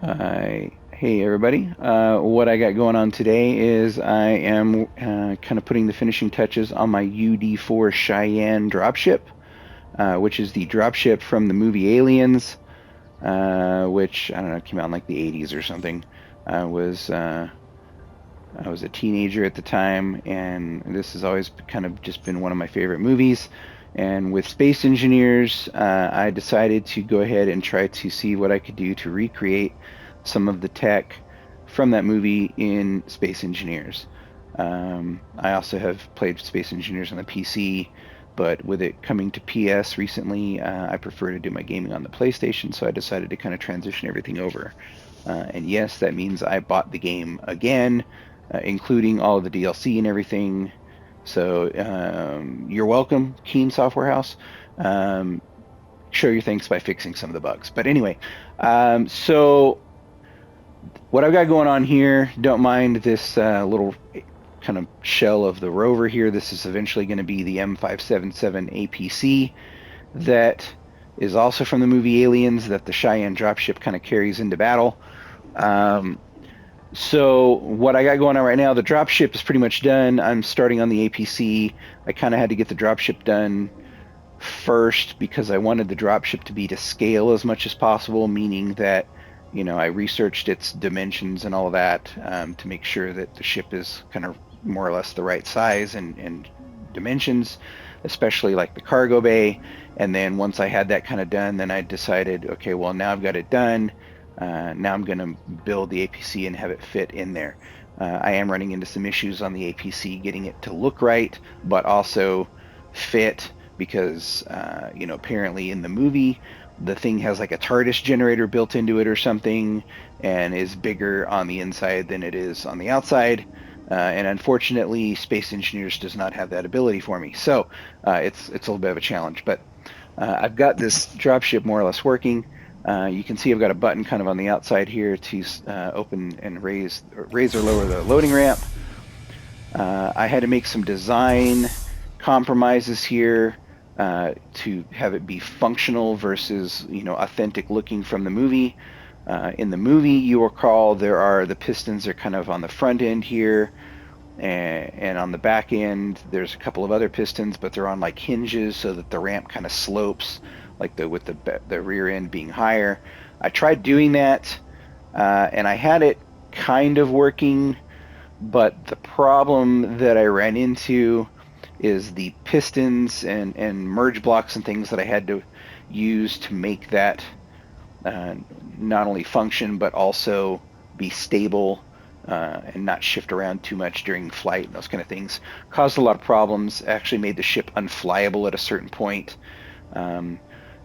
Hey everybody. What I got going on today is I am kind of putting the finishing touches on my UD-4 Cheyenne dropship, which is the dropship from the movie Aliens, which I don't know came out in like the 80s or something. I was uh, I was a teenager at the time, and this has always kind of just been one of my favorite movies. And with Space Engineers, I decided to go ahead and try to see what I could do to recreate some of the tech from that movie in Space Engineers. I also have played Space Engineers on the PC, but with it coming to PS recently, I prefer to do my gaming on the PlayStation, so I decided to kind of transition everything over. And yes, that means I bought the game again, including all of the DLC and everything. So you're welcome, Keen Software House. Um, Show your thanks by fixing some of the bugs. But anyway, so what I've got going on here, don't mind this little kind of shell of the rover here. This is eventually going to be the M577 APC that is also from the movie Aliens that the Cheyenne dropship kind of carries into battle. Um, so what I got going on right now, the dropship is pretty much done. I'm starting on the APC. I kind of had to get the dropship done first because I wanted the dropship to be to scale as much as possible, meaning that I researched its dimensions and all of that to make sure that the ship is kind of more or less the right size and dimensions, especially like the cargo bay. And then once I had that kind of done, then I decided, okay, well, now I've got it done. Now I'm going to build the APC and have it fit in there. I am running into some issues on the APC getting it to look right, but also fit because, apparently in the movie, the thing has like a TARDIS generator built into it or something and is bigger on the inside than it is on the outside. And unfortunately, Space Engineers does not have that ability for me. So it's a little bit of a challenge. But I've got this dropship more or less working. You can see I've got a button kind of on the outside here to open and raise or lower the loading ramp. I had to make some design compromises here to have it be functional versus authentic looking from the movie. In the movie, you recall the pistons are kind of on the front end here, and on the back end there's a couple of other pistons, but they're on like hinges so that the ramp kind of slopes, like with the rear end being higher. I tried doing that, and I had it kind of working, but the problem that I ran into is the pistons and merge blocks and things that I had to use to make that not only function but also be stable and not shift around too much during flight and those kind of things caused a lot of problems. Actually made the ship unflyable at a certain point.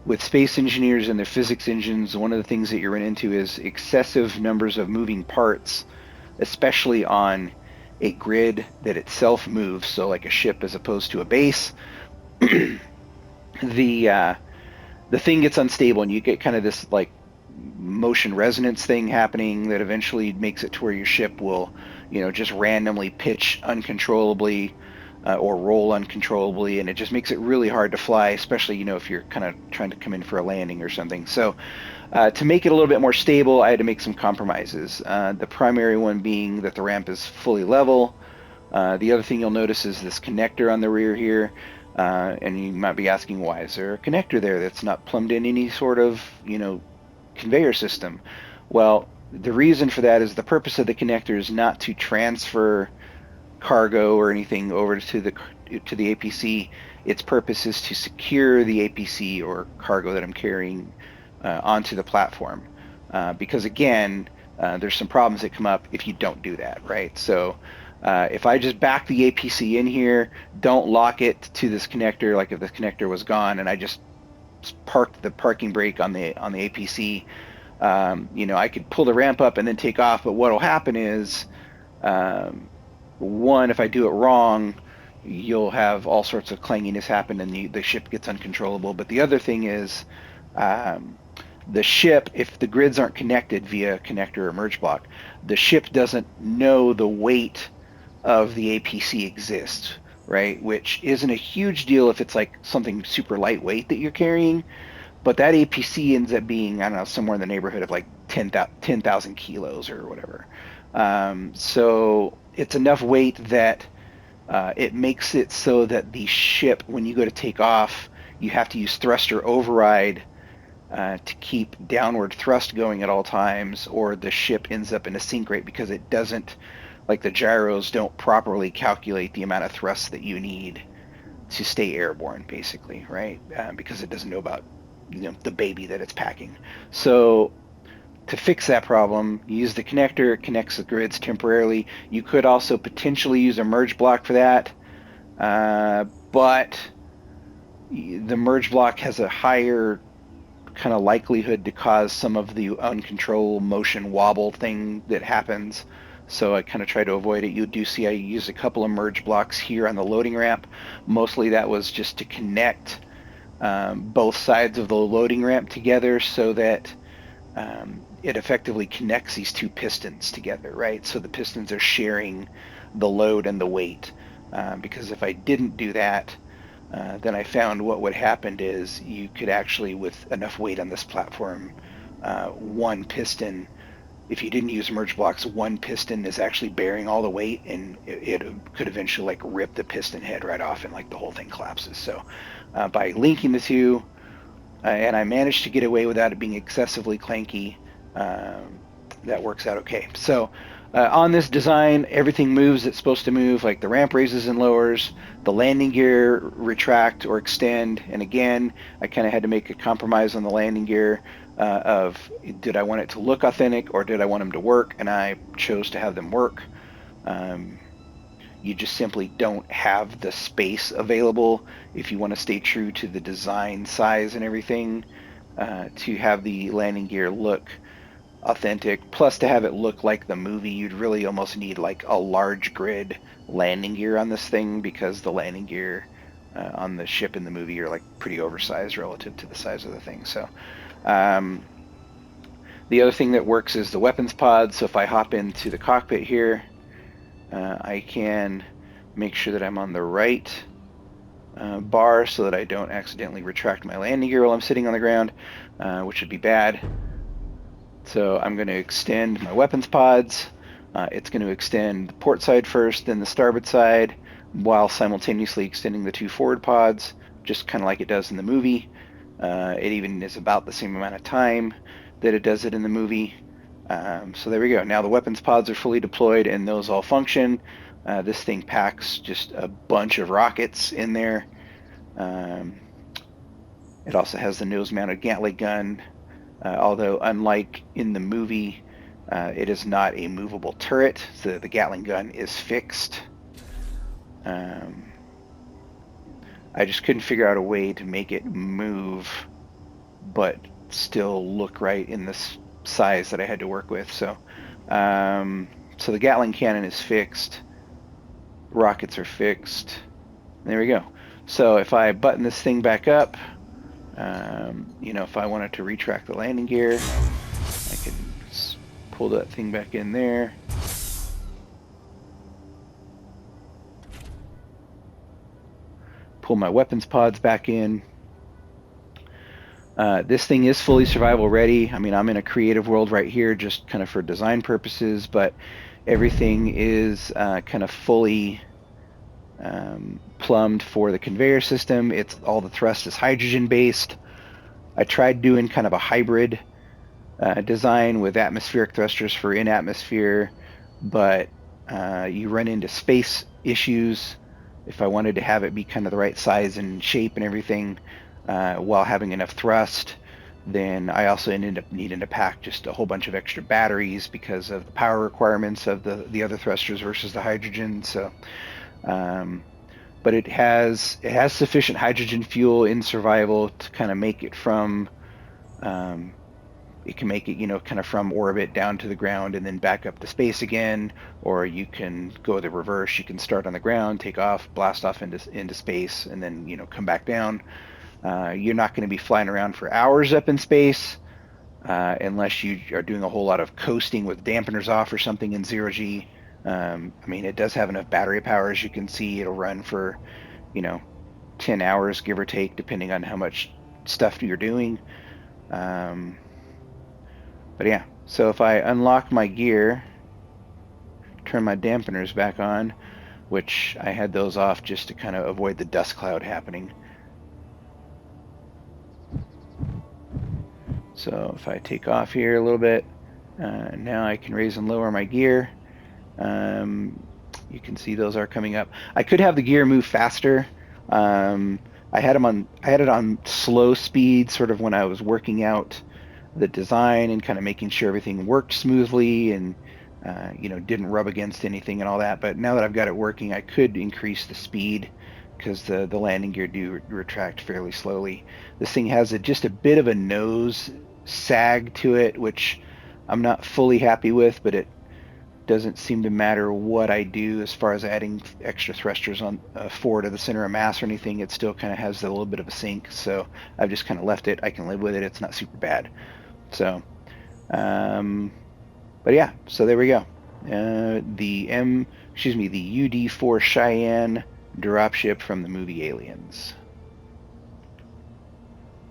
With Space Engineers and their physics engines, one of the things that you run into is excessive numbers of moving parts, especially on a grid that itself moves, so like a ship as opposed to a base. the the thing gets unstable and you get kind of this like motion resonance thing happening that eventually makes it to where your ship will just randomly pitch uncontrollably or roll uncontrollably, and it just makes it really hard to fly, especially if you're kind of trying to come in for a landing or something. So to make it a little bit more stable, I had to make some compromises. The primary one being that the ramp is fully level. The other thing you'll notice is this connector on the rear here. And you might be asking, why is there a connector there that's not plumbed in any sort of, conveyor system? Well, the reason for that is the purpose of the connector is not to transfer cargo or anything over to the APC. Its purpose is to secure the APC or cargo that I'm carrying onto the platform. Because again, there's some problems that come up if you don't do that, right? So if I just back the APC in here, don't lock it to this connector, like if the connector was gone and I just parked the parking brake on the APC, I could pull the ramp up and then take off, but what'll happen is, one, if I do it wrong, you'll have all sorts of clanginess happen and the ship gets uncontrollable. But the other thing is, the ship, if the grids aren't connected via connector or merge block, the ship doesn't know the weight of the APC exists, right? Which isn't a huge deal if it's like something super lightweight that you're carrying, but that APC ends up being, I don't know, somewhere in the neighborhood of like 10,000 kilos or whatever. So it's enough weight that it makes it so that the ship, when you go to take off, you have to use thruster override to keep downward thrust going at all times, or the ship ends up in a sink rate because it doesn't, like the gyros don't properly calculate the amount of thrust that you need to stay airborne, basically, right? Because it doesn't know about the baby that it's packing. So to fix that problem, you use the connector. It connects the grids temporarily. You could also potentially use a merge block for that, but the merge block has a higher kind of likelihood to cause some of the uncontrolled motion wobble thing that happens. So I kind of try to avoid it. You do see I use a couple of merge blocks here on the loading ramp. Mostly that was just to connect both sides of the loading ramp together so that it effectively connects these two pistons together, right? So the pistons are sharing the load and the weight. Because if I didn't do that, then I found what would happen is you could actually, with enough weight on this platform, one piston, if you didn't use merge blocks, one piston is actually bearing all the weight, and it could eventually like rip the piston head right off, and like the whole thing collapses. So by linking the two, and I managed to get away without it being excessively clanky, that works out okay. So on this design, everything moves it's supposed to move, like the ramp raises and lowers, the landing gear retract or extend, and again, I kind of had to make a compromise on the landing gear of did I want it to look authentic or did I want them to work, and I chose to have them work. You just simply don't have the space available if you want to stay true to the design size and everything to have the landing gear look authentic. Plus, to have it look like the movie, you'd really almost need like a large grid landing gear on this thing, because the landing gear on the ship in the movie are like pretty oversized relative to the size of the thing. So the other thing that works is the weapons pod. So if I hop into the cockpit here, I can make sure that I'm on the right bar so that I don't accidentally retract my landing gear while I'm sitting on the ground, which would be bad. So I'm going to extend my weapons pods. It's going to extend the port side first, then the starboard side, while simultaneously extending the two forward pods, just kind of like it does in the movie. It even is about the same amount of time that it does it in the movie. So there we go. Now the weapons pods are fully deployed and those all function. This thing packs just a bunch of rockets in there. It also has the nose-mounted Gatling gun, although unlike in the movie, it is not a movable turret. So the Gatling gun is fixed. I just couldn't figure out a way to make it move, but still look right in this size that I had to work with. So the Gatling cannon is fixed. Rockets are fixed. There we go. So if I button this thing back up, if I wanted to retract the landing gear, I could pull that thing back in there. Pull my weapons pods back in. This thing is fully survival ready. I mean, I'm in a creative world right here just kind of for design purposes, but everything is kind of fully plumbed for the conveyor system. All the thrust is hydrogen based. I tried doing kind of a hybrid design with atmospheric thrusters for in atmosphere, but you run into space issues if I wanted to have it be kind of the right size and shape and everything while having enough thrust. Then I also ended up needing to pack just a whole bunch of extra batteries because of the power requirements of the other thrusters versus the hydrogen. So but it has sufficient hydrogen fuel in survival to kind of make it from it can make it kind of from orbit down to the ground and then back up to space again, or you can go the reverse. You can start on the ground, take off, blast off into space, and then come back down. You're not going to be flying around for hours up in space unless you are doing a whole lot of coasting with dampeners off or something in 0G. I mean, it does have enough battery power, as you can see. It'll run for 10 hours, give or take, depending on how much stuff you're doing. But yeah, So if I unlock my gear, turn my dampeners back on, which I had those off just to kind of avoid the dust cloud happening. So if I take off here a little bit, now I can raise and lower my gear. You can see those are coming up. I could have the gear move faster. I had it on slow speed, sort of when I was working out the design and kind of making sure everything worked smoothly and didn't rub against anything and all that. But now that I've got it working, I could increase the speed because the landing gear do retract fairly slowly. This thing has just a bit of a nose sag to it, which I'm not fully happy with, but it doesn't seem to matter what I do as far as adding extra thrusters on forward of the center of mass or anything. It still kind of has a little bit of a sink, so I've just kind of left it. I can live with it. It's not super bad. So, but yeah, so there we go. The UD-4 Cheyenne dropship from the movie Aliens.